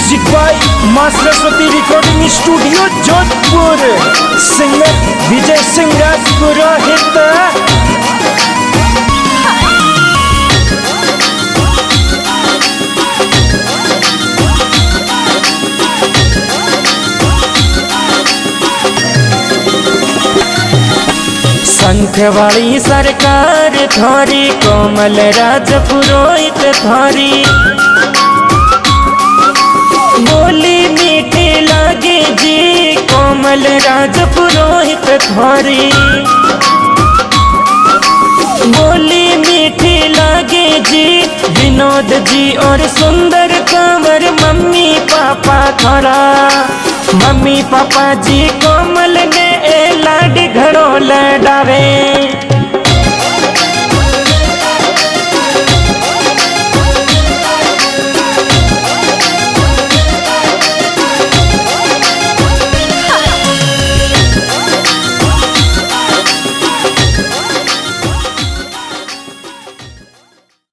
Music by मां Saraswati recording studio Jodhpur. Singer Vijay Singh Rajpurohit. संखवाड़ी सरकार थारी कोमल राजपुरोहित थारी। बोली मीठी लागे जी कोमल राजपुरोहित थारी। बोली मीठी लागे जी विनोद जी और सुंदर कंवर मम्मी पापा थारा। मम्मी पापा जी कोमल ने लाड घड़ो लडावे।